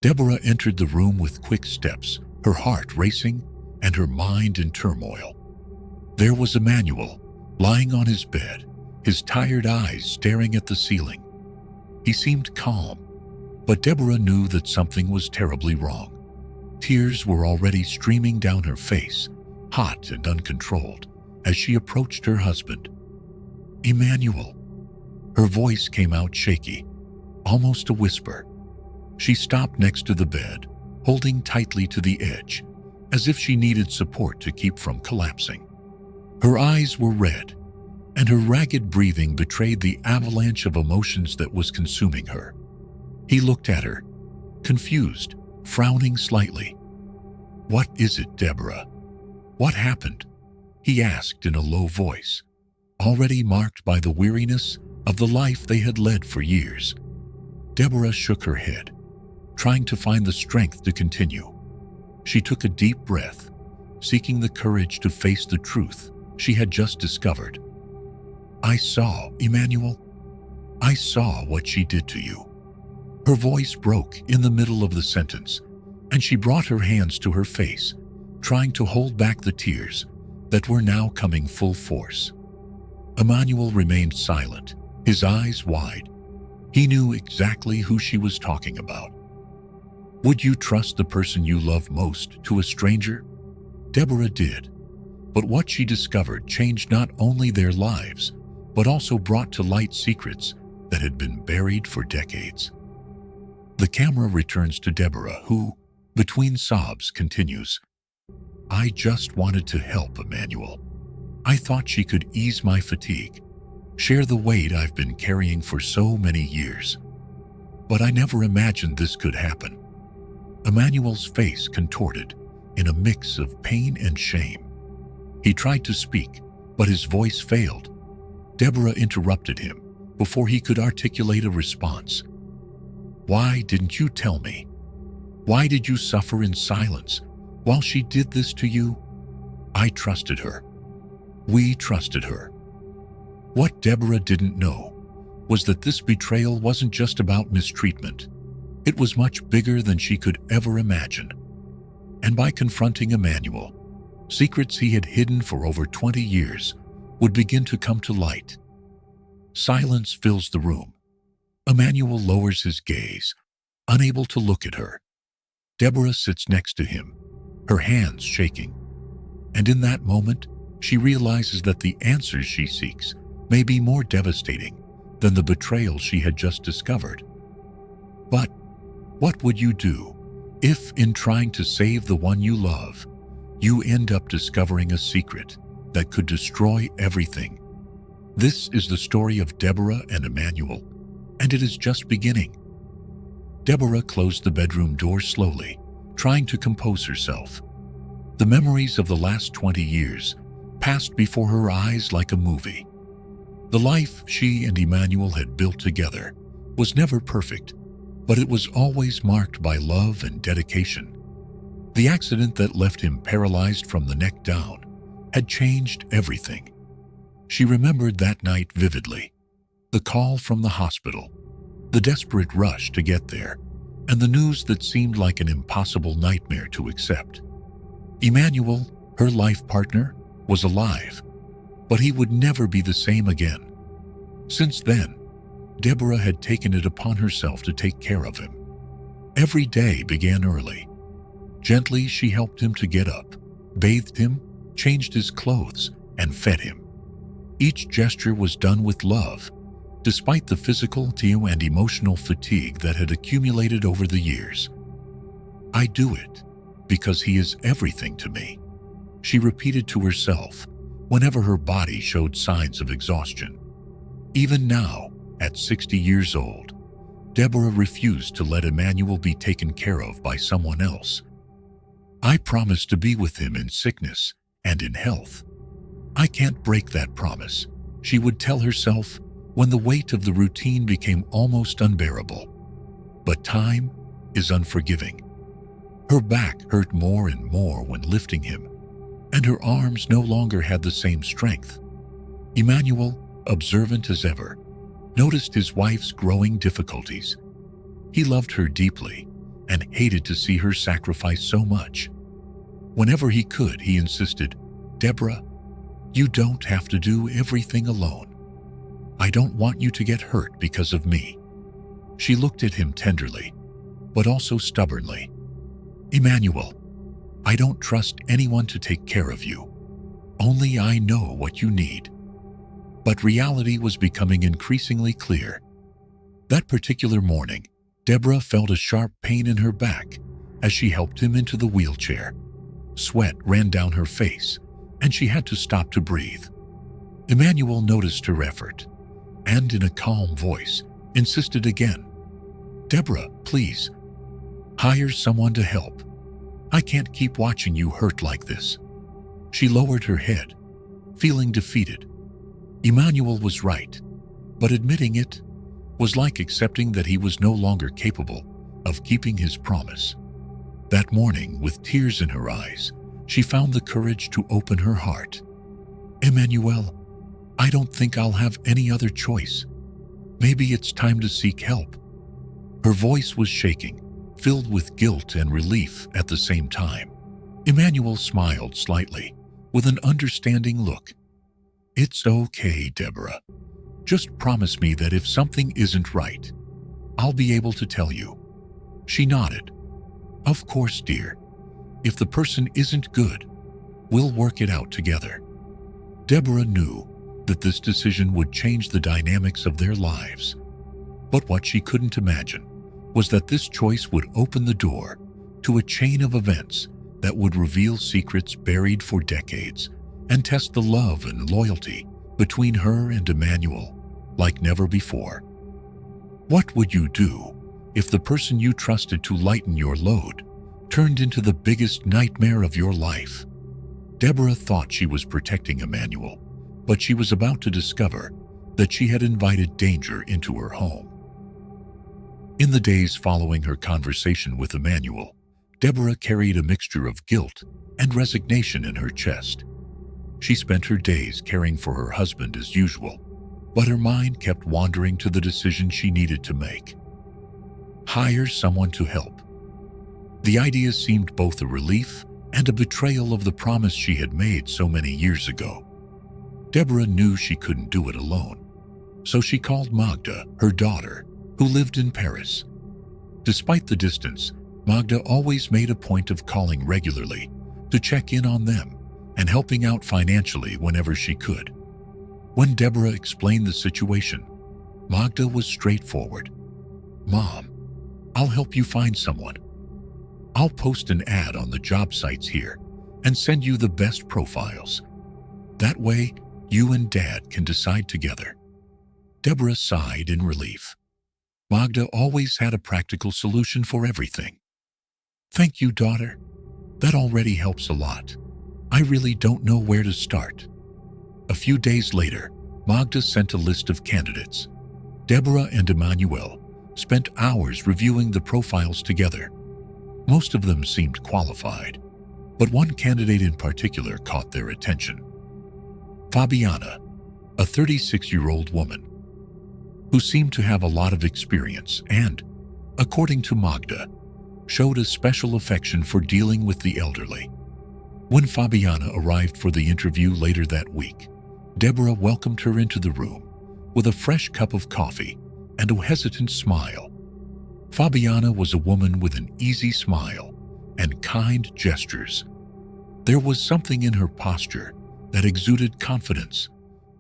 Deborah entered the room with quick steps, her heart racing and her mind in turmoil. There was Emmanuel, lying on his bed, his tired eyes staring at the ceiling. He seemed calm, but Deborah knew that something was terribly wrong. Tears were already streaming down her face, hot and uncontrolled, as she approached her husband. "Emmanuel." Her voice came out shaky, almost a whisper. She stopped next to the bed, holding tightly to the edge, as if she needed support to keep from collapsing. Her eyes were red, and her ragged breathing betrayed the avalanche of emotions that was consuming her. He looked at her, confused, frowning slightly. "What is it, Deborah? What happened?" he asked in a low voice, already marked by the weariness of the life they had led for years. Deborah shook her head, trying to find the strength to continue. She took a deep breath, seeking the courage to face the truth she had just discovered. "I saw, Emmanuel. I saw what she did to you." Her voice broke in the middle of the sentence, and she brought her hands to her face, trying to hold back the tears that were now coming full force. Emmanuel remained silent, his eyes wide. He knew exactly who she was talking about. "Would you trust the person you love most to a stranger?" Deborah did, but what she discovered changed not only their lives, but also brought to light secrets that had been buried for decades. The camera returns to Deborah, who, between sobs, continues, "I just wanted to help Emmanuel. I thought she could ease my fatigue, share the weight I've been carrying for so many years. But I never imagined this could happen." Emmanuel's face contorted in a mix of pain and shame. He tried to speak, but his voice failed. Deborah interrupted him before he could articulate a response. "Why didn't you tell me? Why did you suffer in silence while she did this to you? I trusted her. We trusted her." What Deborah didn't know was that this betrayal wasn't just about mistreatment. It was much bigger than she could ever imagine. And by confronting Emmanuel, secrets he had hidden for over 20 years would begin to come to light. Silence fills the room. Emmanuel lowers his gaze, unable to look at her. Deborah sits next to him, her hands shaking. And in that moment, she realizes that the answers she seeks may be more devastating than the betrayal she had just discovered. But what would you do if, in trying to save the one you love, you end up discovering a secret that could destroy everything? This is the story of Deborah and Emmanuel, and it is just beginning. Deborah closed the bedroom door slowly, trying to compose herself. The memories of the last 20 years passed before her eyes like a movie. The life she and Emmanuel had built together was never perfect, but it was always marked by love and dedication. The accident that left him paralyzed from the neck down had changed everything. She remembered that night vividly. The call from the hospital, the desperate rush to get there, and the news that seemed like an impossible nightmare to accept. Emmanuel, her life partner, was alive, but he would never be the same again. Since then, Deborah had taken it upon herself to take care of him. Every day began early. Gently, she helped him to get up, bathed him, changed his clothes, and fed him. Each gesture was done with love, despite the physical and emotional fatigue that had accumulated over the years. "I do it because he is everything to me," she repeated to herself whenever her body showed signs of exhaustion. Even now, at 60 years old, Deborah refused to let Emmanuel be taken care of by someone else. "I promised to be with him in sickness and in health. I can't break that promise," she would tell herself when the weight of the routine became almost unbearable. But time is unforgiving. Her back hurt more and more when lifting him, and her arms no longer had the same strength. Emmanuel, observant as ever, noticed his wife's growing difficulties. He loved her deeply, and hated to see her sacrifice so much. Whenever he could, he insisted, "Deborah, you don't have to do everything alone. I don't want you to get hurt because of me." She looked at him tenderly, but also stubbornly. "Emmanuel, I don't trust anyone to take care of you. Only I know what you need." But reality was becoming increasingly clear. That particular morning, Deborah felt a sharp pain in her back as she helped him into the wheelchair. Sweat ran down her face, and she had to stop to breathe. Emmanuel noticed her effort, and in a calm voice, insisted again, "Deborah, please, hire someone to help. I can't keep watching you hurt like this." She lowered her head, feeling defeated. Emmanuel was right, but admitting it was like accepting that he was no longer capable of keeping his promise. That morning, with tears in her eyes, she found the courage to open her heart. "Emmanuel, I don't think I'll have any other choice. Maybe it's time to seek help." Her voice was shaking, filled with guilt and relief at the same time. Emmanuel smiled slightly, with an understanding look. "It's okay, Deborah. Just promise me that if something isn't right, I'll be able to tell you." She nodded. "Of course, dear. If the person isn't good, we'll work it out together." Deborah knew that this decision would change the dynamics of their lives. But what she couldn't imagine was that this choice would open the door to a chain of events that would reveal secrets buried for decades and test the love and loyalty between her and Emmanuel like never before. What would you do if the person you trusted to lighten your load turned into the biggest nightmare of your life? Deborah thought she was protecting Emmanuel, but she was about to discover that she had invited danger into her home. In the days following her conversation with Emmanuel, Deborah carried a mixture of guilt and resignation in her chest. She spent her days caring for her husband as usual, but her mind kept wandering to the decision she needed to make. Hire someone to help. The idea seemed both a relief and a betrayal of the promise she had made so many years ago. Deborah knew she couldn't do it alone, so she called Magda, her daughter, who lived in Paris. Despite the distance, Magda always made a point of calling regularly to check in on them and helping out financially whenever she could. When Deborah explained the situation, Magda was straightforward. "Mom, I'll help you find someone. I'll post an ad on the job sites here and send you the best profiles. That way, you and Dad can decide together." Deborah sighed in relief. Magda always had a practical solution for everything. "Thank you, daughter. That already helps a lot. I really don't know where to start." A few days later, Magda sent a list of candidates. Deborah and Emmanuel spent hours reviewing the profiles together. Most of them seemed qualified, but one candidate in particular caught their attention. Fabiana, a 36-year-old woman, who seemed to have a lot of experience and, according to Magda, showed a special affection for dealing with the elderly. When Fabiana arrived for the interview later that week, Deborah welcomed her into the room with a fresh cup of coffee and a hesitant smile. Fabiana was a woman with an easy smile and kind gestures. There was something in her posture that exuded confidence,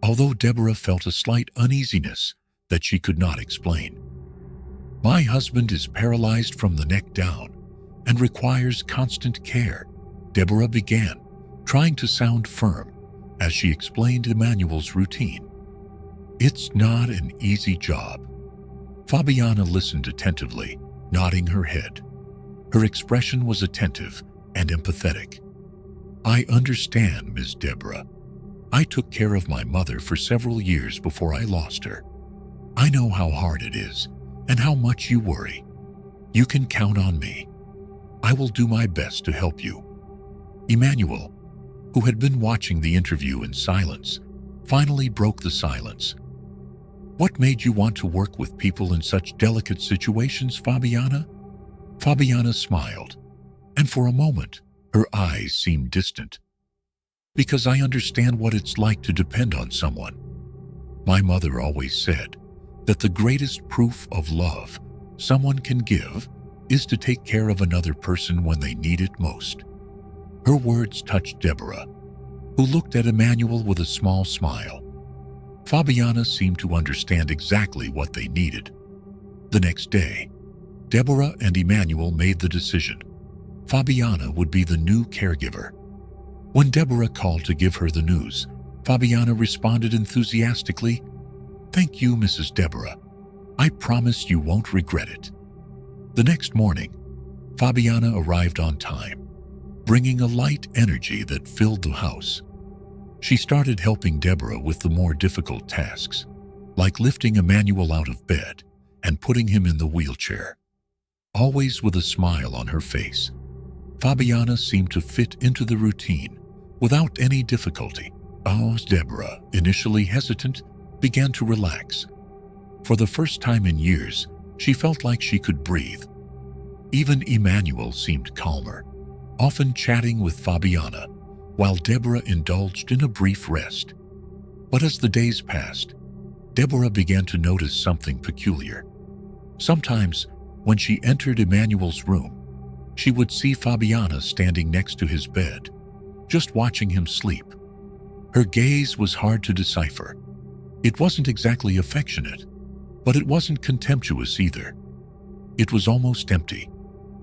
although Deborah felt a slight uneasiness that she could not explain. "My husband is paralyzed from the neck down and requires constant care," Deborah began, trying to sound firm as she explained Emmanuel's routine. "It's not an easy job." Fabiana listened attentively, nodding her head. Her expression was attentive and empathetic. "I understand, Ms. Deborah. I took care of my mother for several years before I lost her. I know how hard it is and how much you worry. You can count on me. I will do my best to help you." Emmanuel, who had been watching the interview in silence, finally broke the silence. "What made you want to work with people in such delicate situations, Fabiana?" Fabiana smiled, and for a moment, her eyes seemed distant. "Because I understand what it's like to depend on someone. My mother always said that the greatest proof of love someone can give is to take care of another person when they need it most." Her words touched Deborah, who looked at Emmanuel with a small smile. Fabiana seemed to understand exactly what they needed. The next day, Deborah and Emmanuel made the decision. Fabiana would be the new caregiver. When Deborah called to give her the news, Fabiana responded enthusiastically, "Thank you, Mrs. Deborah. I promise you won't regret it." The next morning, Fabiana arrived on time, bringing a light energy that filled the house. She started helping Deborah with the more difficult tasks, like lifting Emmanuel out of bed and putting him in the wheelchair. Always with a smile on her face, Fabiana seemed to fit into the routine without any difficulty. As Deborah, initially hesitant, began to relax. For the first time in years, she felt like she could breathe. Even Emmanuel seemed calmer, often chatting with Fabiana, while Deborah indulged in a brief rest. But as the days passed, Deborah began to notice something peculiar. Sometimes, when she entered Emmanuel's room, she would see Fabiana standing next to his bed, just watching him sleep. Her gaze was hard to decipher. It wasn't exactly affectionate, but it wasn't contemptuous either. It was almost empty,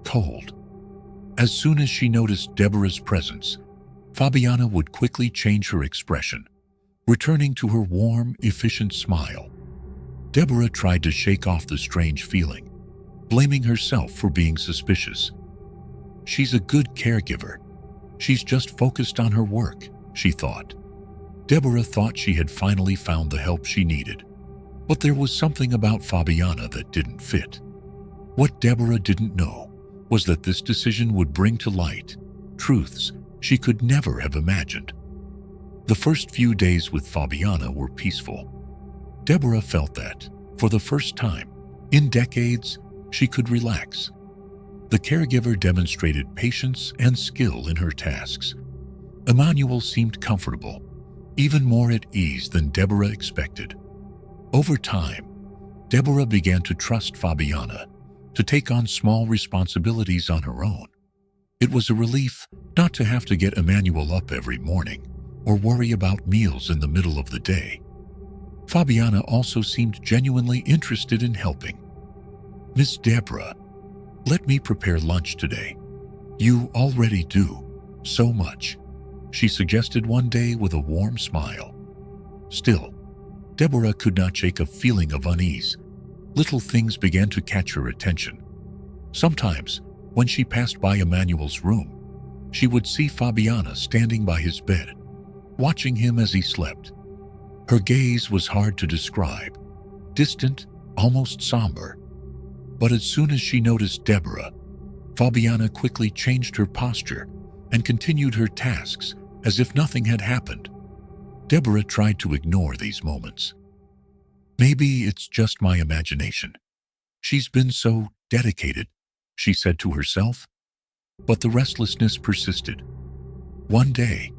cold. As soon as she noticed Deborah's presence, Fabiana would quickly change her expression, returning to her warm, efficient smile. Deborah tried to shake off the strange feeling, blaming herself for being suspicious. "She's a good caregiver. She's just focused on her work," she thought. Deborah thought she had finally found the help she needed, but there was something about Fabiana that didn't fit. What Deborah didn't know was that this decision would bring to light truths she could never have imagined. The first few days with Fabiana were peaceful. Deborah felt that, for the first time in decades, she could relax. The caregiver demonstrated patience and skill in her tasks. Emmanuel seemed comfortable, even more at ease than Deborah expected. Over time, Deborah began to trust Fabiana to take on small responsibilities on her own. It was a relief not to have to get Emmanuel up every morning or worry about meals in the middle of the day. Fabiana also seemed genuinely interested in helping. "Miss Deborah, let me prepare lunch today. You already do so much," she suggested one day with a warm smile. Still, Deborah could not shake a feeling of unease. Little things began to catch her attention. Sometimes, when she passed by Emmanuel's room, she would see Fabiana standing by his bed, watching him as he slept. Her gaze was hard to describe, distant, almost somber. But as soon as she noticed Deborah, Fabiana quickly changed her posture and continued her tasks as if nothing had happened. Deborah tried to ignore these moments. "Maybe it's just my imagination. She's been so dedicated," she said to herself. But the restlessness persisted. One day,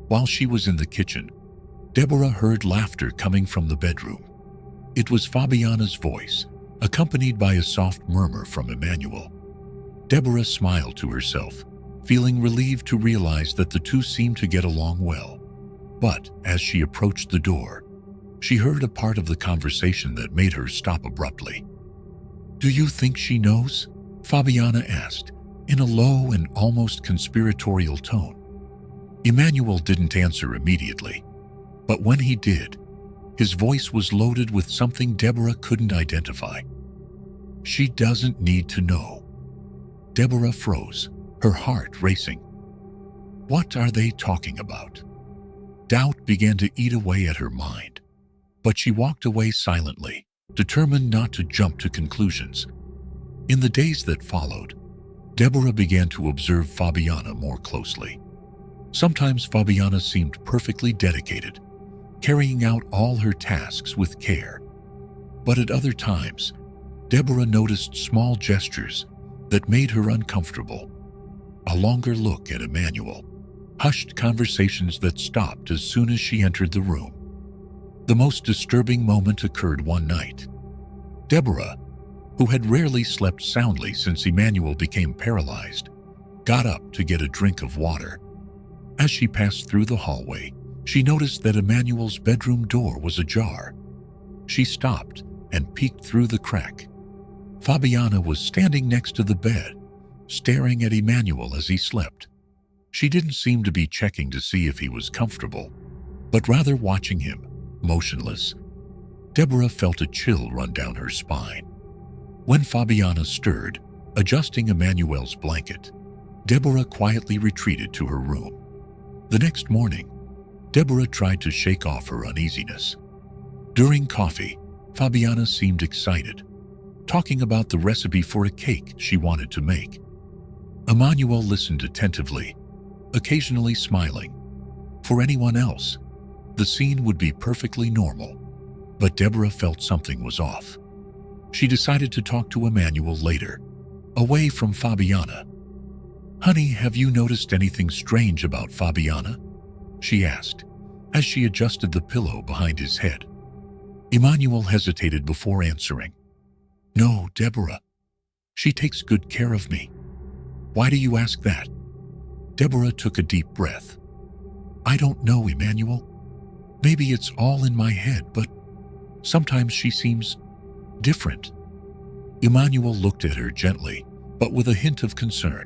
while she was in the kitchen, Deborah heard laughter coming from the bedroom. It was Fabiana's voice, accompanied by a soft murmur from Emmanuel. Deborah smiled to herself, feeling relieved to realize that the two seemed to get along well. But as she approached the door, she heard a part of the conversation that made her stop abruptly. "Do you think she knows?" Fabiana asked, in a low and almost conspiratorial tone. Emmanuel didn't answer immediately, but when he did, his voice was loaded with something Deborah couldn't identify. "She doesn't need to know." Deborah froze, her heart racing. What are they talking about? Doubt began to eat away at her mind, but she walked away silently, determined not to jump to conclusions. In the days that followed, Deborah began to observe Fabiana more closely. Sometimes Fabiana seemed perfectly dedicated, carrying out all her tasks with care. But at other times, Deborah noticed small gestures that made her uncomfortable. A longer look at Emmanuel. Hushed conversations that stopped as soon as she entered the room. The most disturbing moment occurred one night. Deborah, who had rarely slept soundly since Emmanuel became paralyzed, got up to get a drink of water. As she passed through the hallway, she noticed that Emmanuel's bedroom door was ajar. She stopped and peeked through the crack. Fabiana was standing next to the bed, staring at Emmanuel as he slept. She didn't seem to be checking to see if he was comfortable, but rather watching him, motionless. Deborah felt a chill run down her spine. When Fabiana stirred, adjusting Emmanuel's blanket, Deborah quietly retreated to her room. The next morning, Deborah tried to shake off her uneasiness. During coffee, Fabiana seemed excited, talking about the recipe for a cake she wanted to make. Emmanuel listened attentively, occasionally smiling. For anyone else, the scene would be perfectly normal, but Deborah felt something was off. She decided to talk to Emmanuel later, away from Fabiana. "Honey, have you noticed anything strange about Fabiana?" she asked, as she adjusted the pillow behind his head. Emmanuel hesitated before answering. "No, Deborah. She takes good care of me." "Why do you ask that?" Deborah took a deep breath. "I don't know, Emmanuel. Maybe it's all in my head, but sometimes she seems different." Emmanuel looked at her gently, but with a hint of concern.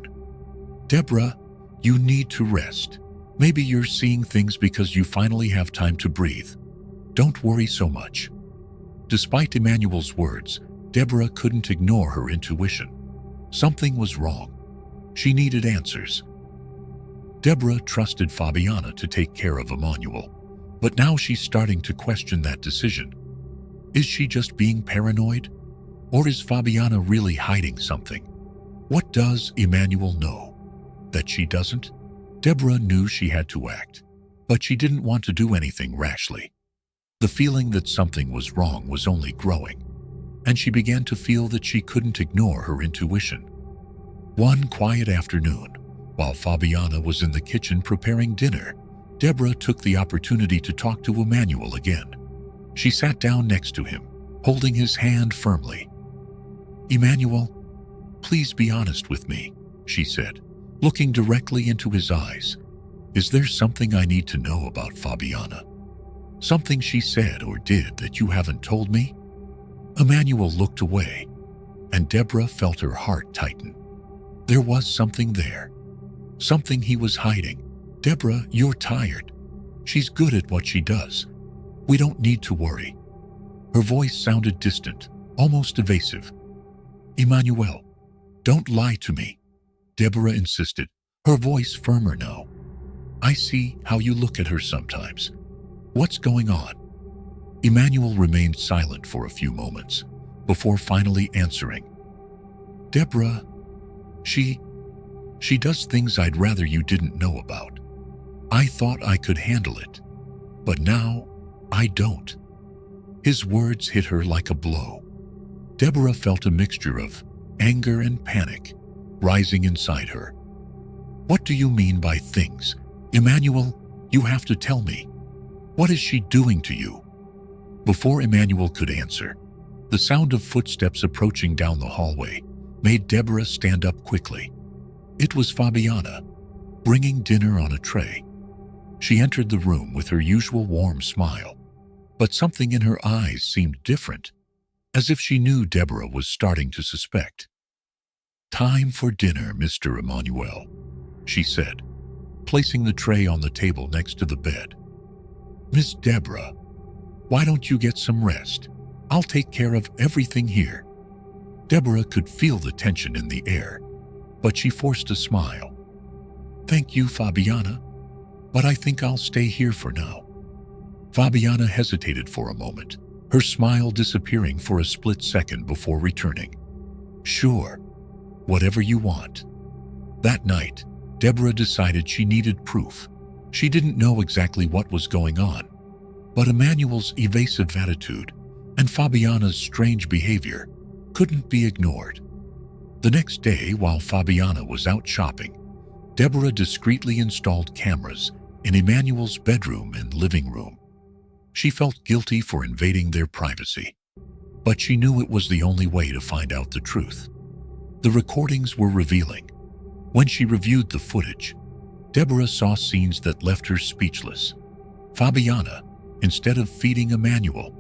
"Deborah, you need to rest. Maybe you're seeing things because you finally have time to breathe. Don't worry so much." Despite Emmanuel's words, Deborah couldn't ignore her intuition. Something was wrong. She needed answers. Deborah trusted Fabiana to take care of Emmanuel, but now she's starting to question that decision. Is she just being paranoid? Or is Fabiana really hiding something? What does Emmanuel know that she doesn't? Deborah knew she had to act, but she didn't want to do anything rashly. The feeling that something was wrong was only growing, and she began to feel that she couldn't ignore her intuition. One quiet afternoon, while Fabiana was in the kitchen preparing dinner, Deborah took the opportunity to talk to Emmanuel again. She sat down next to him, holding his hand firmly. "Emmanuel, please be honest with me," she said, looking directly into his eyes. "Is there something I need to know about Fabiana? Something she said or did that you haven't told me?" Emmanuel looked away, and Deborah felt her heart tighten. There was something there, something he was hiding. "Deborah, you're tired. She's good at what she does. We don't need to worry." Her voice sounded distant, almost evasive. "Emmanuel, don't lie to me," Deborah insisted, her voice firmer now. "I see how you look at her sometimes. What's going on?" Emmanuel remained silent for a few moments, before finally answering. "Deborah, she does things I'd rather you didn't know about. I thought I could handle it, but now I don't." His words hit her like a blow. Deborah felt a mixture of anger and panic rising inside her. "What do you mean by things? Emmanuel, you have to tell me. What is she doing to you?" Before Emmanuel could answer, the sound of footsteps approaching down the hallway made Deborah stand up quickly. It was Fabiana, bringing dinner on a tray. She entered the room with her usual warm smile, but something in her eyes seemed different, as if she knew Deborah was starting to suspect. "Time for dinner, Mr. Emmanuel," she said, placing the tray on the table next to the bed. "Miss Deborah, why don't you get some rest? I'll take care of everything here." Deborah could feel the tension in the air, but she forced a smile. "Thank you, Fabiana, but I think I'll stay here for now." Fabiana hesitated for a moment, her smile disappearing for a split second before returning. "Sure, whatever you want." That night, Deborah decided she needed proof. She didn't know exactly what was going on, but Emmanuel's evasive attitude and Fabiana's strange behavior couldn't be ignored. The next day, while Fabiana was out shopping, Deborah discreetly installed cameras in Emmanuel's bedroom and living room. She felt guilty for invading their privacy, but she knew it was the only way to find out the truth. The recordings were revealing. When she reviewed the footage, Deborah saw scenes that left her speechless. Fabiana, instead of feeding Emmanuel,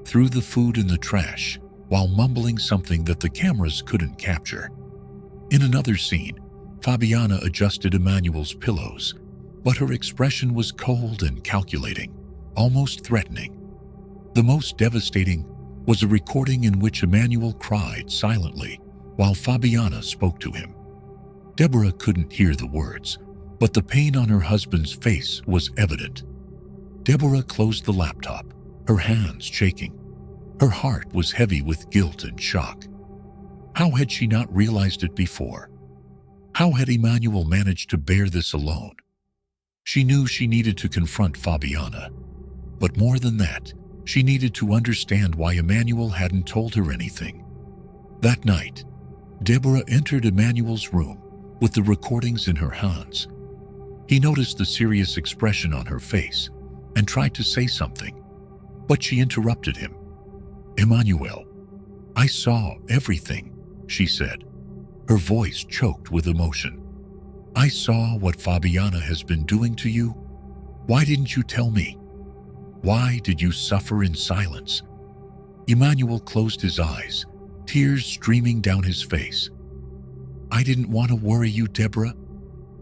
threw the food in the trash while mumbling something that the cameras couldn't capture. In another scene, Fabiana adjusted Emmanuel's pillows, but her expression was cold and calculating, almost threatening. The most devastating was a recording in which Emmanuel cried silently while Fabiana spoke to him. Deborah couldn't hear the words, but the pain on her husband's face was evident. Deborah closed the laptop, her hands shaking. Her heart was heavy with guilt and shock. How had she not realized it before? How had Emmanuel managed to bear this alone? She knew she needed to confront Fabiana, but more than that, she needed to understand why Emmanuel hadn't told her anything. That night, Deborah entered Emmanuel's room with the recordings in her hands. He noticed the serious expression on her face and tried to say something, but she interrupted him. "Emmanuel, I saw everything," she said, her voice choked with emotion. "I saw what Fabiana has been doing to you. Why didn't you tell me? Why did you suffer in silence?" Emmanuel closed his eyes, tears streaming down his face. "I didn't want to worry you, Deborah.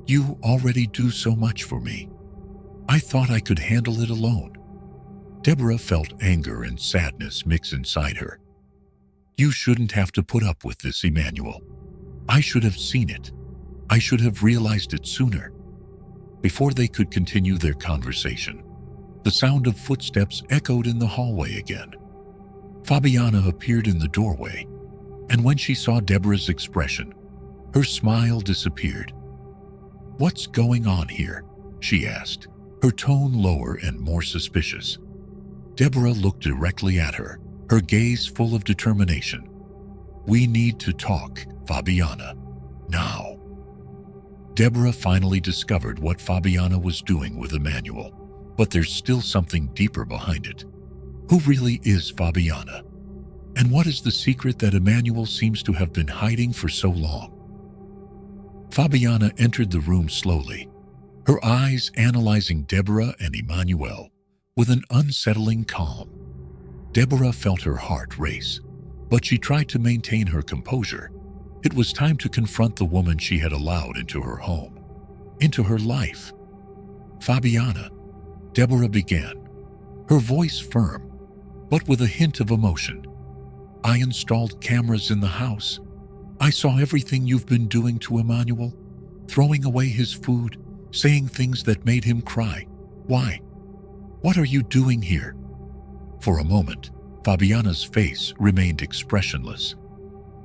You already do so much for me. I thought I could handle it alone." Deborah felt anger and sadness mix inside her. "You shouldn't have to put up with this, Emmanuel. I should have seen it. I should have realized it sooner." Before they could continue their conversation, the sound of footsteps echoed in the hallway again. Fabiana appeared in the doorway, and when she saw Deborah's expression, her smile disappeared. "What's going on here?" she asked, her tone lower and more suspicious. Deborah looked directly at her, her gaze full of determination. "We need to talk, Fabiana. Now." Deborah finally discovered what Fabiana was doing with Emmanuel, but there's still something deeper behind it. Who really is Fabiana? And what is the secret that Emmanuel seems to have been hiding for so long? Fabiana entered the room slowly, her eyes analyzing Deborah and Emmanuel with an unsettling calm. Deborah felt her heart race, but she tried to maintain her composure. It was time to confront the woman she had allowed into her home, into her life. "Fabiana," Deborah began, her voice firm, but with a hint of emotion. "I installed cameras in the house. I saw everything you've been doing to Emmanuel, throwing away his food, saying things that made him cry. Why? What are you doing here?" For a moment, Fabiana's face remained expressionless.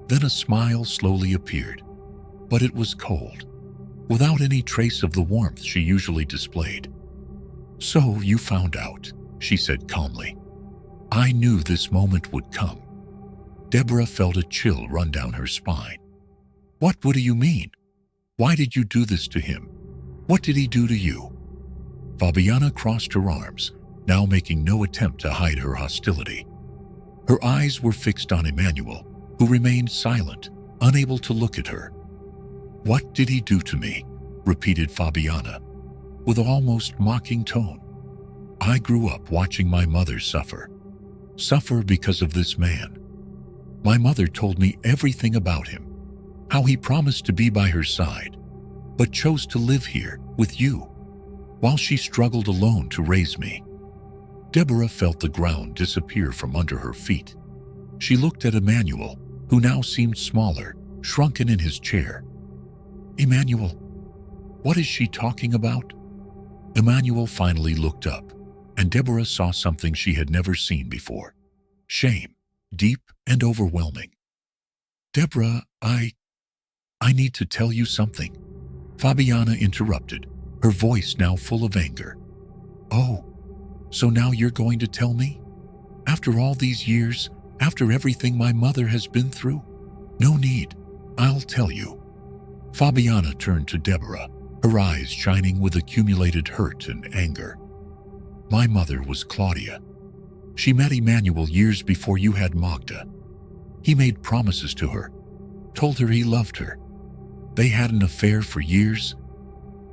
Then a smile slowly appeared, but it was cold, without any trace of the warmth she usually displayed. "So you found out," she said calmly. "I knew this moment would come." Deborah felt a chill run down her spine. What do you mean? Why did you do this to him? What did he do to you?" Fabiana crossed her arms, now making no attempt to hide her hostility. Her eyes were fixed on Emmanuel, who remained silent, unable to look at her. "What did he do to me?" repeated Fabiana, with an almost mocking tone. "I grew up watching my mother suffer because of this man. My mother told me everything about him, how he promised to be by her side, but chose to live here with you, while she struggled alone to raise me." Deborah felt the ground disappear from under her feet. She looked at Emmanuel, who now seemed smaller, shrunken in his chair. "Emmanuel, what is she talking about?" Emmanuel finally looked up, and Deborah saw something she had never seen before. Shame, deep and overwhelming. "Deborah, I need to tell you something," Fabiana interrupted, her voice now full of anger. "Oh, so now you're going to tell me? After all these years, after everything my mother has been through? No need. I'll tell you." Fabiana turned to Deborah, her eyes shining with accumulated hurt and anger. "My mother was Claudia. She met Emmanuel years before you had Magda. He made promises to her, told her he loved her. They had an affair for years,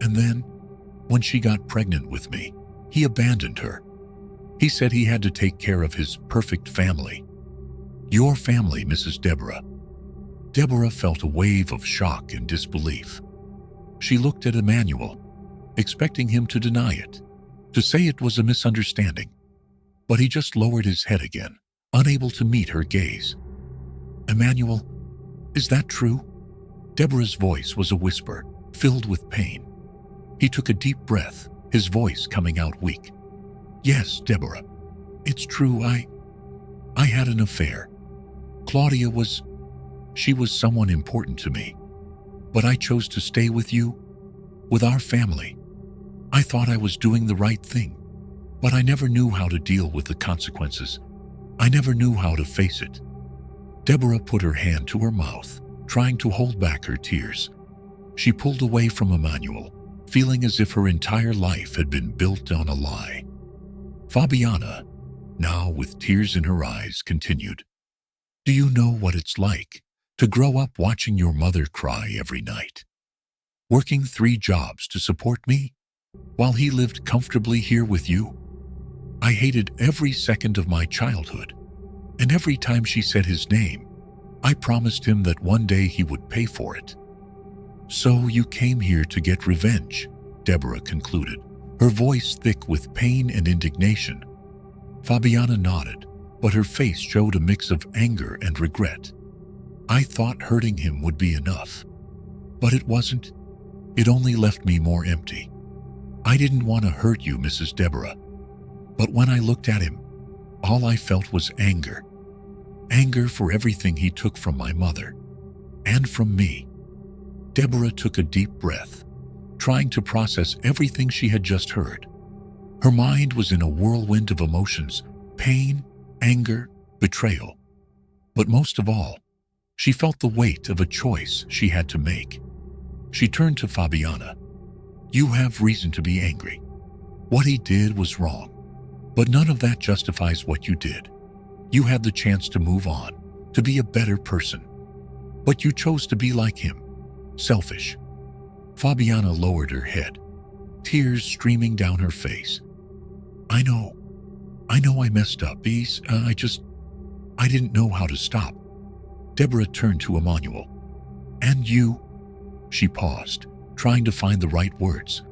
and then, when she got pregnant with me, he abandoned her. He said he had to take care of his perfect family. Your family, Mrs. Deborah." Deborah felt a wave of shock and disbelief. She looked at Emmanuel, expecting him to deny it, to say it was a misunderstanding. But he just lowered his head again, unable to meet her gaze. "Emmanuel, is that true?" Deborah's voice was a whisper, filled with pain. He took a deep breath, his voice coming out weak. "Yes, Deborah, it's true. I had an affair. Claudia she was someone important to me. But I chose to stay with you, with our family. I thought I was doing the right thing, but I never knew how to deal with the consequences. I never knew how to face it." Deborah put her hand to her mouth, trying to hold back her tears. She pulled away from Emmanuel, feeling as if her entire life had been built on a lie. Fabiana, now with tears in her eyes, continued, "Do you know what it's like to grow up watching your mother cry every night? Working 3 jobs to support me, while he lived comfortably here with you? I hated every second of my childhood, and every time she said his name, I promised him that one day he would pay for it." "So you came here to get revenge," Deborah concluded, her voice thick with pain and indignation. Fabiana nodded, but her face showed a mix of anger and regret. "I thought hurting him would be enough, but it wasn't. It only left me more empty. I didn't want to hurt you, Mrs. Deborah, but when I looked at him, all I felt was anger. Anger for everything he took from my mother, and from me." Deborah took a deep breath, trying to process everything she had just heard. Her mind was in a whirlwind of emotions: pain, anger, betrayal. But most of all, she felt the weight of a choice she had to make. She turned to Fabiana. "You have reason to be angry. What he did was wrong, but none of that justifies what you did. You had the chance to move on, to be a better person. But you chose to be like him, selfish." Fabiana lowered her head, tears streaming down her face. I know I messed up, I didn't know how to stop." Deborah turned to Emmanuel. "And you," she paused, trying to find the right words.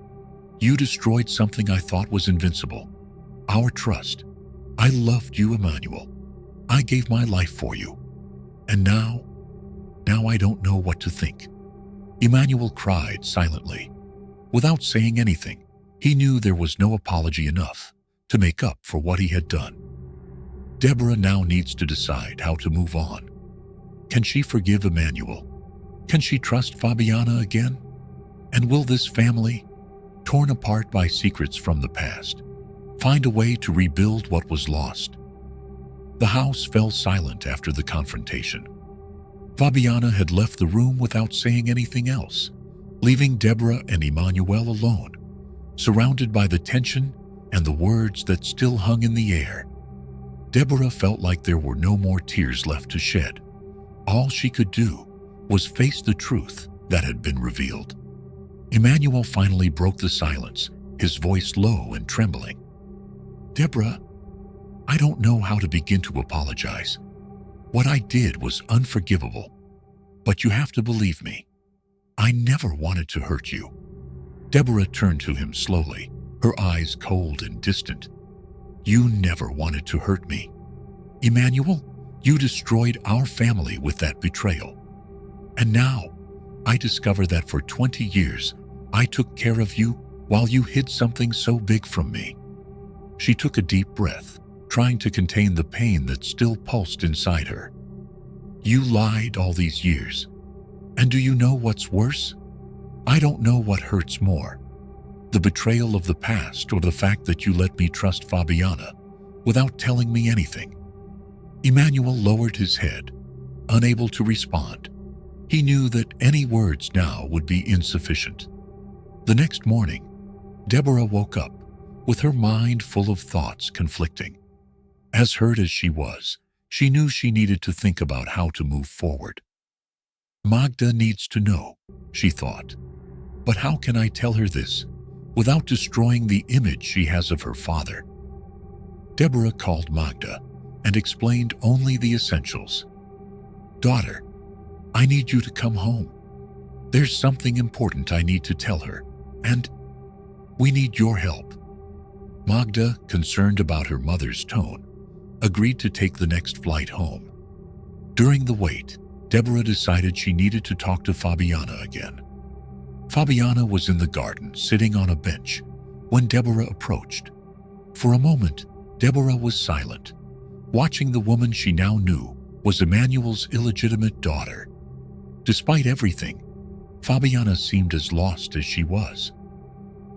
"You destroyed something I thought was invincible. Our trust. I loved you, Emmanuel. I gave my life for you. And now I don't know what to think." Emmanuel cried silently. Without saying anything, he knew there was no apology enough to make up for what he had done. Deborah now needs to decide how to move on. Can she forgive Emmanuel? Can she trust Fabiana again? And will this family, torn apart by secrets from the past, find a way to rebuild what was lost? The house fell silent after the confrontation. Fabiana had left the room without saying anything else, leaving Deborah and Emmanuel alone, surrounded by the tension and the words that still hung in the air. Deborah felt like there were no more tears left to shed. All she could do was face the truth that had been revealed. Emmanuel finally broke the silence, his voice low and trembling. "Deborah, I don't know how to begin to apologize. What I did was unforgivable, but you have to believe me. I never wanted to hurt you." Deborah turned to him slowly, her eyes cold and distant. "You never wanted to hurt me. Emmanuel, you destroyed our family with that betrayal. And now, I discover that for 20 years, I took care of you while you hid something so big from me." She took a deep breath, trying to contain the pain that still pulsed inside her. "You lied all these years. And do you know what's worse? I don't know what hurts more, the betrayal of the past or the fact that you let me trust Fabiana without telling me anything." Emmanuel lowered his head, unable to respond. He knew that any words now would be insufficient. The next morning, Deborah woke up with her mind full of thoughts conflicting. As hurt as she was, she knew she needed to think about how to move forward. Magda needs to know, she thought. But how can I tell her this without destroying the image she has of her father? Deborah called Magda and explained only the essentials. "Daughter, I need you to come home. There's something important I need to tell her, and we need your help." Magda, concerned about her mother's tone, agreed to take the next flight home. During the wait, Deborah decided she needed to talk to Fabiana again. Fabiana was in the garden, sitting on a bench, when Deborah approached. For a moment, Deborah was silent, watching the woman she now knew was Emmanuel's illegitimate daughter. Despite everything, Fabiana seemed as lost as she was.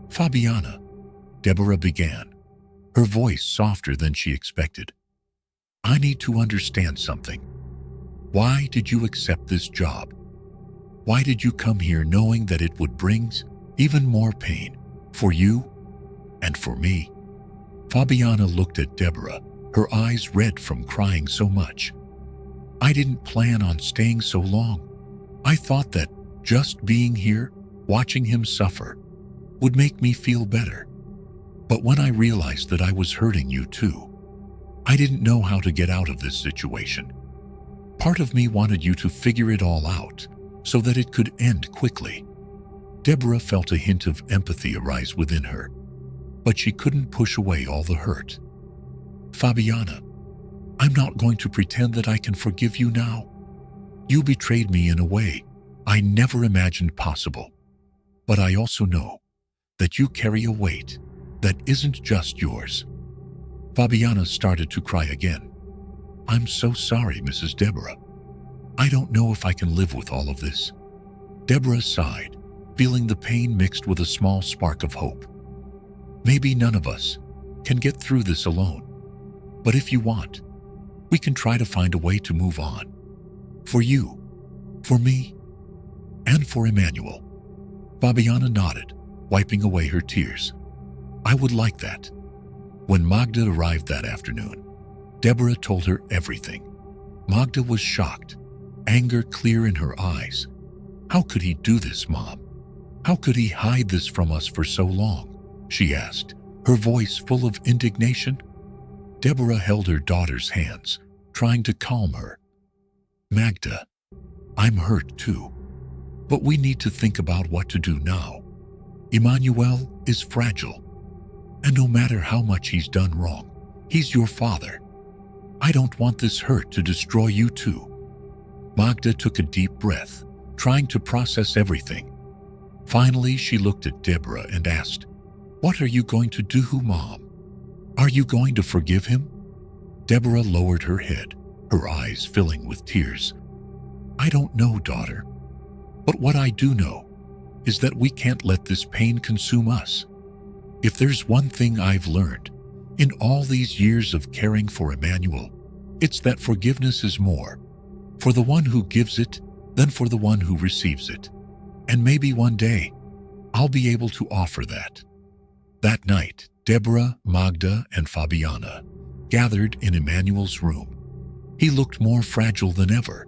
"Fabiana," Deborah began, her voice softer than she expected. "I need to understand something. Why did you accept this job? Why did you come here knowing that it would bring even more pain for you and for me?" Fabiana looked at Deborah, her eyes red from crying so much. "I didn't plan on staying so long. I thought that just being here, watching him suffer, would make me feel better. But when I realized that I was hurting you too, I didn't know how to get out of this situation. Part of me wanted you to figure it all out so that it could end quickly." Deborah felt a hint of empathy arise within her, but she couldn't push away all the hurt. "Fabiana, I'm not going to pretend that I can forgive you now. You betrayed me in a way I never imagined possible. But I also know that you carry a weight that isn't just yours." Fabiana started to cry again. "I'm so sorry, Mrs. Deborah. I don't know if I can live with all of this." Deborah sighed, feeling the pain mixed with a small spark of hope. "Maybe none of us can get through this alone. But if you want, we can try to find a way to move on. For you, for me, and for Emmanuel." Fabiana nodded, wiping away her tears. "I would like that." When Magda arrived that afternoon, Deborah told her everything. Magda was shocked, anger clear in her eyes. "How could he do this, Mom? How could he hide this from us for so long?" she asked, her voice full of indignation. Deborah held her daughter's hands, trying to calm her. "Magda, I'm hurt too. But we need to think about what to do now. Emmanuel is fragile. And no matter how much he's done wrong, he's your father. I don't want this hurt to destroy you too." Magda took a deep breath, trying to process everything. Finally, she looked at Deborah and asked, "What are you going to do, Mom? Are you going to forgive him?" Deborah lowered her head, her eyes filling with tears. "I don't know, daughter. But what I do know is that we can't let this pain consume us. If there's one thing I've learned in all these years of caring for Emmanuel, it's that forgiveness is more for the one who gives it than for the one who receives it. And maybe one day I'll be able to offer that." That night, Deborah, Magda, and Fabiana gathered in Emmanuel's room. He looked more fragile than ever,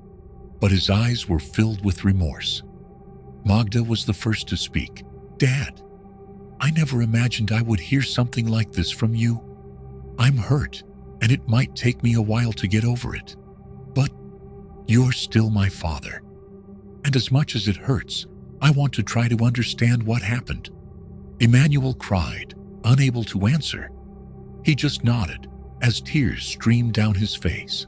but his eyes were filled with remorse. Magda was the first to speak. "Dad, I never imagined I would hear something like this from you. I'm hurt, and it might take me a while to get over it. But you're still my father. And as much as it hurts, I want to try to understand what happened." Emmanuel cried, unable to answer. He just nodded as tears streamed down his face.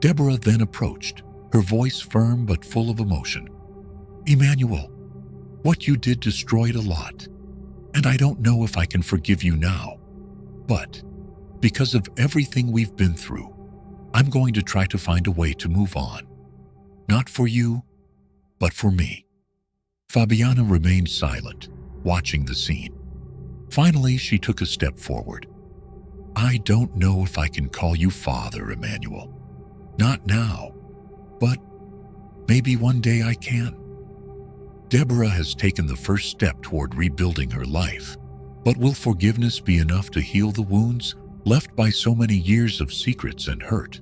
Deborah then approached, her voice firm but full of emotion. "Emmanuel, what you did destroyed a lot, and I don't know if I can forgive you now. But because of everything we've been through, I'm going to try to find a way to move on. Not for you, but for me." Fabiana remained silent, watching the scene. Finally, she took a step forward. "I don't know if I can call you father, Emmanuel. Not now. But Maybe one day I can. Deborah has taken the first step toward rebuilding her life, but will forgiveness be enough to heal the wounds left by so many years of secrets and hurt?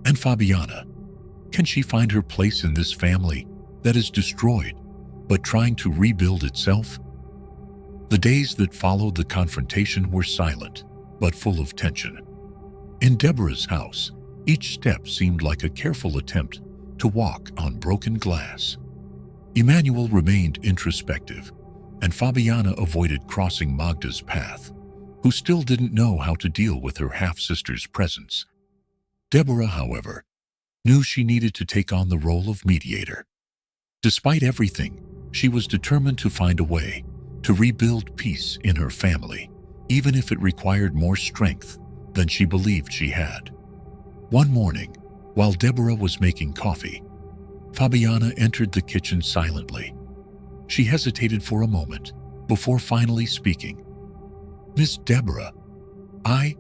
And Fabiana, can she find her place in this family that is destroyed, but trying to rebuild itself? The days that followed the confrontation were silent, but full of tension. In Deborah's house, each step seemed like a careful attempt to walk on broken glass. Emmanuel remained introspective, and Fabiana avoided crossing Magda's path, who still didn't know how to deal with her half-sister's presence. Deborah, however, knew she needed to take on the role of mediator. Despite everything, she was determined to find a way to rebuild peace in her family, even if it required more strength than she believed she had. One morning, while Deborah was making coffee, Fabiana entered the kitchen silently. She hesitated for a moment before finally speaking. "Miss Deborah, I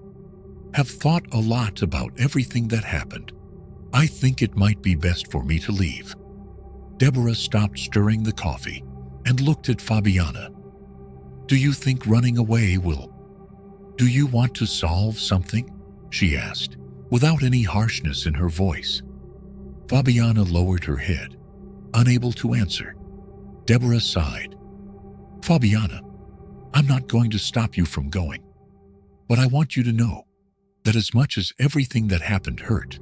have thought a lot about everything that happened. I think it might be best for me to leave." Deborah stopped stirring the coffee and looked at Fabiana. "Do you think running away will? Do you want to solve something?" she asked, without any harshness in her voice. Fabiana lowered her head, unable to answer. Deborah sighed. "Fabiana, I'm not going to stop you from going, but I want you to know that as much as everything that happened hurt,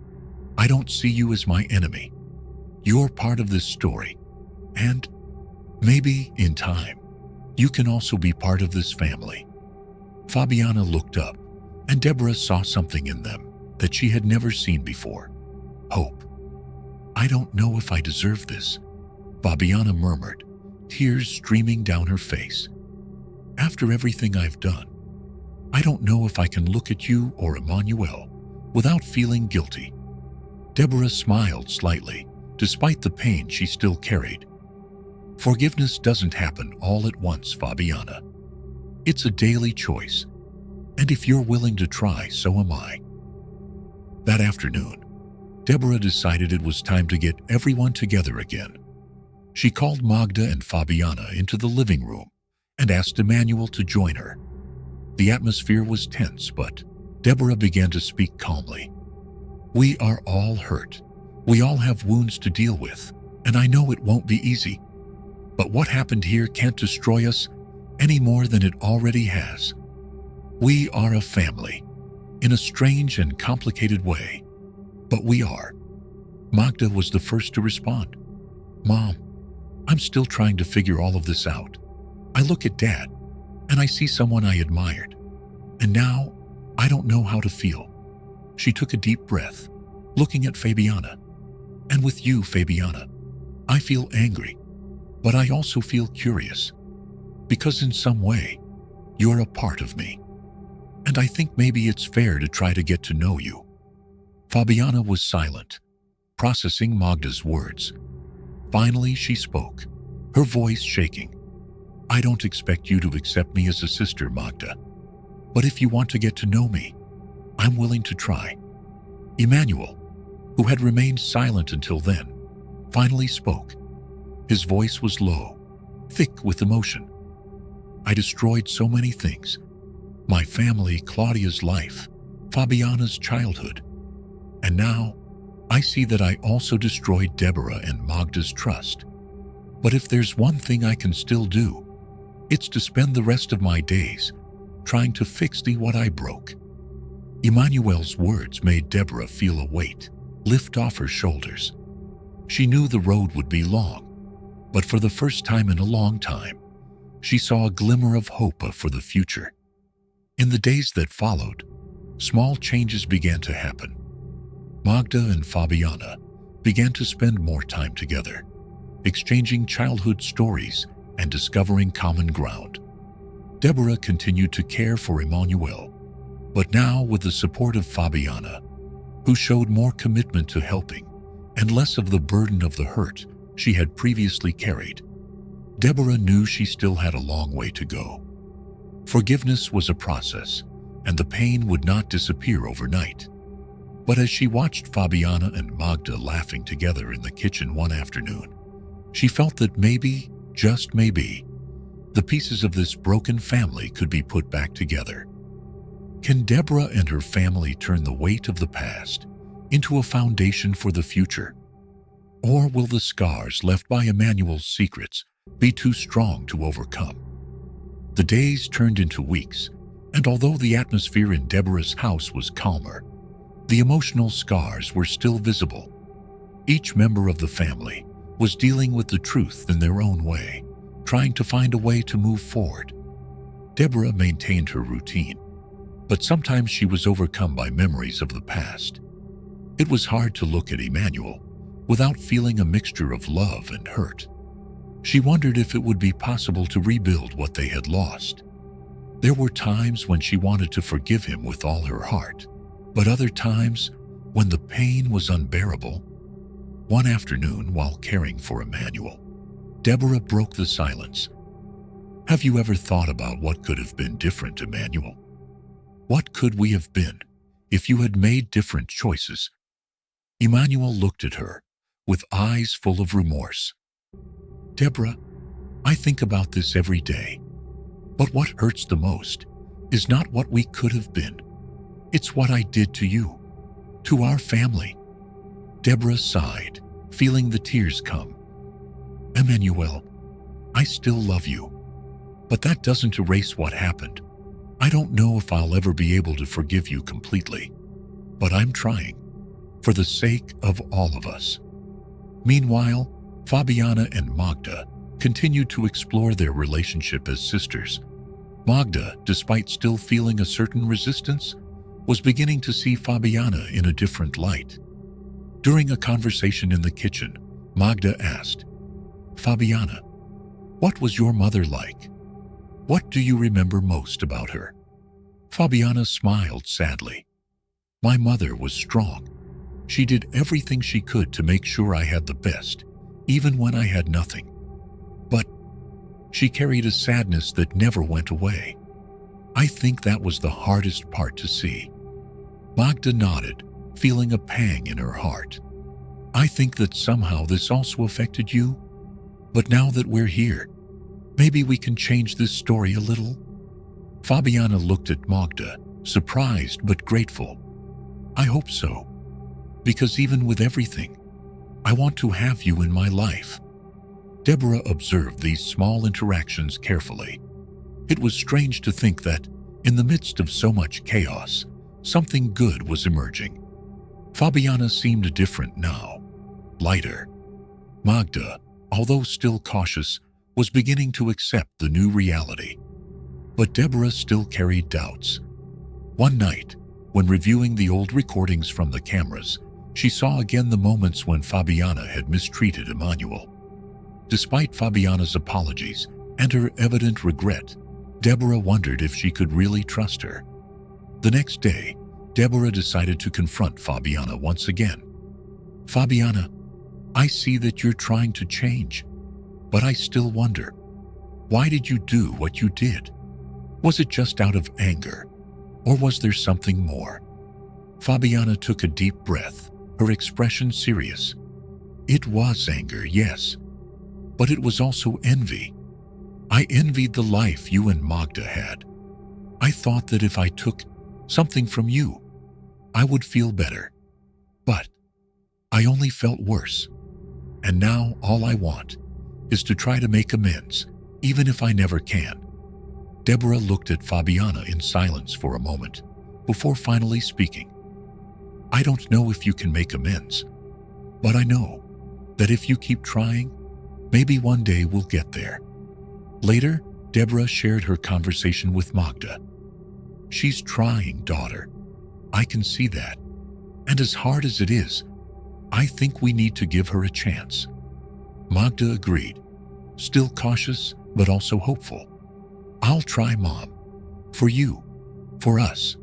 I don't see you as my enemy. You're part of this story, and maybe, in time, you can also be part of this family." Fabiana looked up, and Deborah saw something in them that she had never seen before. Hope. "I don't know if I deserve this," Fabiana murmured, tears streaming down her face. "After everything I've done, I don't know if I can look at you or Emmanuel without feeling guilty." Deborah smiled slightly, despite the pain she still carried. "Forgiveness doesn't happen all at once, Fabiana. It's a daily choice, and if you're willing to try, so am I." That afternoon, Deborah decided it was time to get everyone together again. She called Magda and Fabiana into the living room and asked Emmanuel to join her. The atmosphere was tense, but Deborah began to speak calmly. "We are all hurt. We all have wounds to deal with, and I know it won't be easy. But what happened here can't destroy us any more than it already has. We are a family, in a strange and complicated way, but we are." Magda was the first to respond. "Mom, I'm still trying to figure all of this out. I look at Dad, and I see someone I admired, and now I don't know how to feel." She took a deep breath, looking at Fabiana. "And with you, Fabiana, I feel angry, but I also feel curious, because in some way, you're a part of me. And I think maybe it's fair to try to get to know you." Fabiana was silent, processing Magda's words. Finally, she spoke, her voice shaking. "I don't expect you to accept me as a sister, Magda. But if you want to get to know me, I'm willing to try." Emmanuel, who had remained silent until then, finally spoke. His voice was low, thick with emotion. "I destroyed so many things. My family, Claudia's life, Fabiana's childhood. And now, I see that I also destroyed Deborah and Magda's trust. But if there's one thing I can still do, it's to spend the rest of my days trying to fix what I broke." Emmanuel's words made Deborah feel a weight lift off her shoulders. She knew the road would be long, but for the first time in a long time, she saw a glimmer of hope for the future. In the days that followed, small changes began to happen. Magda and Fabiana began to spend more time together, exchanging childhood stories and discovering common ground. Deborah continued to care for Emmanuel, but now with the support of Fabiana, who showed more commitment to helping and less of the burden of the hurt she had previously carried. Deborah knew she still had a long way to go. Forgiveness was a process, and the pain would not disappear overnight. But as she watched Fabiana and Magda laughing together in the kitchen one afternoon, she felt that maybe, just maybe, the pieces of this broken family could be put back together. Can Deborah and her family turn the weight of the past into a foundation for the future? Or will the scars left by Emmanuel's secrets be too strong to overcome? The days turned into weeks, and although the atmosphere in Deborah's house was calmer, the emotional scars were still visible. Each member of the family was dealing with the truth in their own way, trying to find a way to move forward. Deborah maintained her routine, but sometimes she was overcome by memories of the past. It was hard to look at Emmanuel without feeling a mixture of love and hurt. She wondered if it would be possible to rebuild what they had lost. There were times when she wanted to forgive him with all her heart, but other times when the pain was unbearable. One afternoon, while caring for Emmanuel, Deborah broke the silence. Have you ever thought about what could have been different, Emmanuel? What could we have been if you had made different choices? Emmanuel looked at her with eyes full of remorse. Deborah, I think about this every day. But what hurts the most is not what we could have been. It's what I did to you, to our family. Deborah sighed, feeling the tears come. Emmanuel, I still love you, but that doesn't erase what happened. I don't know if I'll ever be able to forgive you completely, but I'm trying, for the sake of all of us. Meanwhile, Fabiana and Magda continued to explore their relationship as sisters. Magda, despite still feeling a certain resistance, was beginning to see Fabiana in a different light. During a conversation in the kitchen, Magda asked, Fabiana, what was your mother like? What do you remember most about her? Fabiana smiled sadly. My mother was strong. She did everything she could to make sure I had the best, even when I had nothing. But she carried a sadness that never went away. I think that was the hardest part to see. Magda nodded, feeling a pang in her heart. I think that somehow this also affected you. But now that we're here, maybe we can change this story a little? Fabiana looked at Magda, surprised but grateful. I hope so. Because even with everything, I want to have you in my life. Deborah observed these small interactions carefully. It was strange to think that, in the midst of so much chaos, something good was emerging. Fabiana seemed different now, lighter. Magda, although still cautious, was beginning to accept the new reality. But Deborah still carried doubts. One night, when reviewing the old recordings from the cameras, she saw again the moments when Fabiana had mistreated Emmanuel. Despite Fabiana's apologies and her evident regret, Deborah wondered if she could really trust her. The next day, Deborah decided to confront Fabiana once again. Fabiana, I see that you're trying to change, but I still wonder, why did you do what you did? Was it just out of anger, or was there something more? Fabiana took a deep breath, her expression serious. It was anger, yes, but it was also envy. I envied the life you and Magda had. I thought that if I took something from you, I would feel better. But I only felt worse. And now all I want is to try to make amends, even if I never can. Deborah looked at Fabiana in silence for a moment, before finally speaking. I don't know if you can make amends, but I know that if you keep trying, maybe one day we'll get there. Later, Deborah shared her conversation with Magda. She's trying, daughter. I can see that. And as hard as it is, I think we need to give her a chance. Magda agreed, still cautious but also hopeful. I'll try, Mom. For you. For us.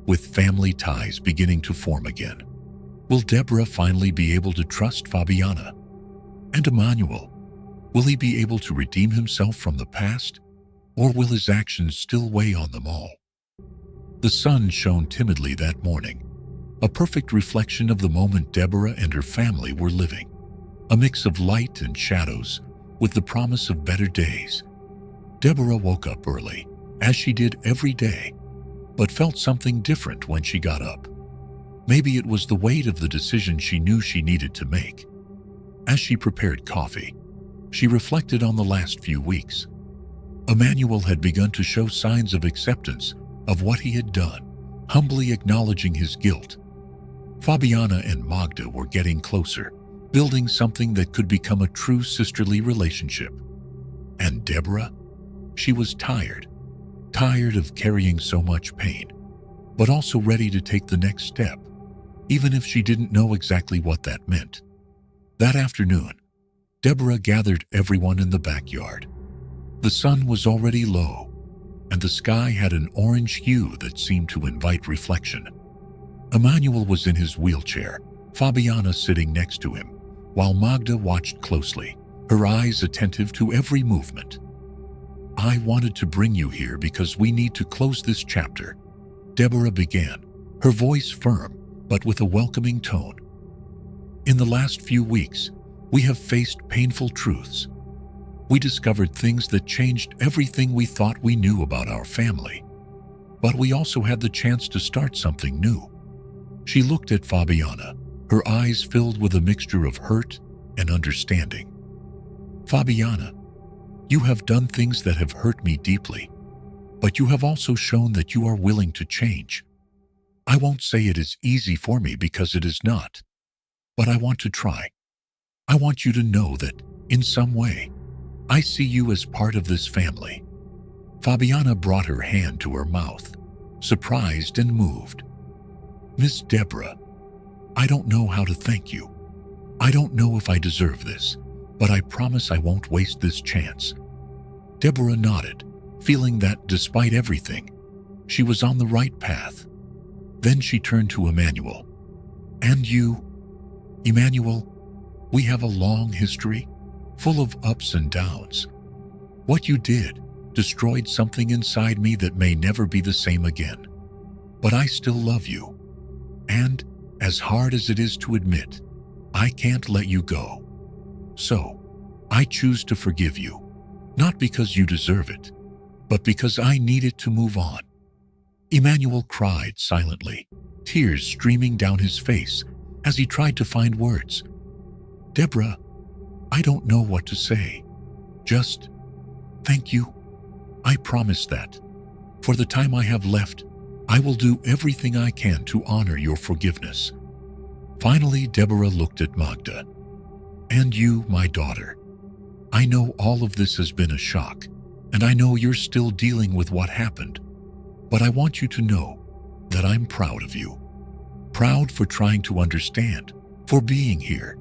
With family ties beginning to form again, will Deborah finally be able to trust Fabiana? And Emmanuel, will he be able to redeem himself from the past? Or will his actions still weigh on them all? The sun shone timidly that morning, a perfect reflection of the moment Deborah and her family were living. A mix of light and shadows, with the promise of better days. Deborah woke up early, as she did every day, but felt something different when she got up. Maybe it was the weight of the decision she knew she needed to make. As she prepared coffee, she reflected on the last few weeks. Emmanuel had begun to show signs of acceptance of what he had done, humbly acknowledging his guilt. Fabiana and Magda were getting closer, building something that could become a true sisterly relationship. And Deborah? She was tired of carrying so much pain, but also ready to take the next step, even if she didn't know exactly what that meant. That afternoon, Deborah gathered everyone in the backyard. The sun was already low, and the sky had an orange hue that seemed to invite reflection. Emmanuel was in his wheelchair, Fabiana sitting next to him, while Magda watched closely, her eyes attentive to every movement. "I wanted to bring you here because we need to close this chapter," Deborah began, her voice firm but with a welcoming tone. "In the last few weeks, we have faced painful truths. We discovered things that changed everything we thought we knew about our family. But we also had the chance to start something new." She looked at Fabiana, her eyes filled with a mixture of hurt and understanding. "Fabiana, you have done things that have hurt me deeply, but you have also shown that you are willing to change. I won't say it is easy for me because it is not, but I want to try. I want you to know that, in some way, I see you as part of this family." Fabiana brought her hand to her mouth, surprised and moved. "Miss Deborah, I don't know how to thank you. I don't know if I deserve this, but I promise I won't waste this chance." Deborah nodded, feeling that, despite everything, she was on the right path. Then she turned to Emmanuel. "And you, Emmanuel, we have a long history, full of ups and downs. What you did destroyed something inside me that may never be the same again. But I still love you. And, as hard as it is to admit, I can't let you go. So, I choose to forgive you, not because you deserve it, but because I need it to move on." Emmanuel cried silently, tears streaming down his face as he tried to find words. "Deborah, I don't know what to say. Just, thank you. I promise that, for the time I have left, I will do everything I can to honor your forgiveness." Finally, Deborah looked at Magda. "And you, my daughter, I know all of this has been a shock, and I know you're still dealing with what happened, but I want you to know that I'm proud of you. Proud for trying to understand, for being here.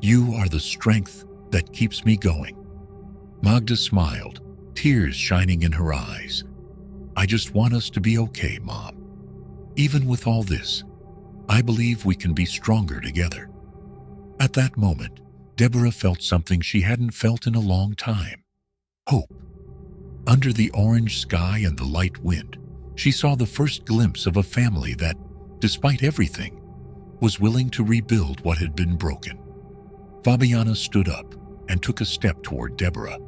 You are the strength that keeps me going." Magda smiled, tears shining in her eyes. "I just want us to be okay, Mom. Even with all this, I believe we can be stronger together." At that moment, Deborah felt something she hadn't felt in a long time. Hope. Under the orange sky and the light wind, she saw the first glimpse of a family that, despite everything, was willing to rebuild what had been broken. Fabiana stood up and took a step toward Deborah.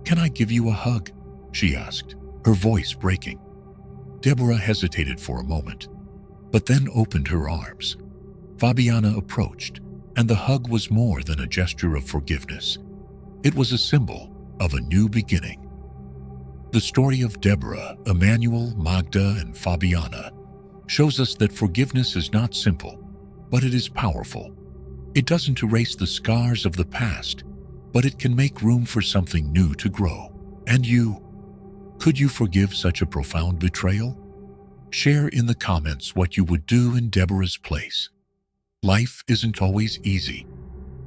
"Can I give you a hug?" she asked, her voice breaking. Deborah hesitated for a moment, but then opened her arms. Fabiana approached, and the hug was more than a gesture of forgiveness. It was a symbol of a new beginning. The story of Deborah, Emmanuel, Magda, and Fabiana shows us that forgiveness is not simple, but it is powerful. It doesn't erase the scars of the past, but it can make room for something new to grow. And you? Could you forgive such a profound betrayal? Share in the comments what you would do in Deborah's place. Life isn't always easy,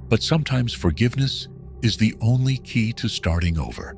but sometimes forgiveness is the only key to starting over.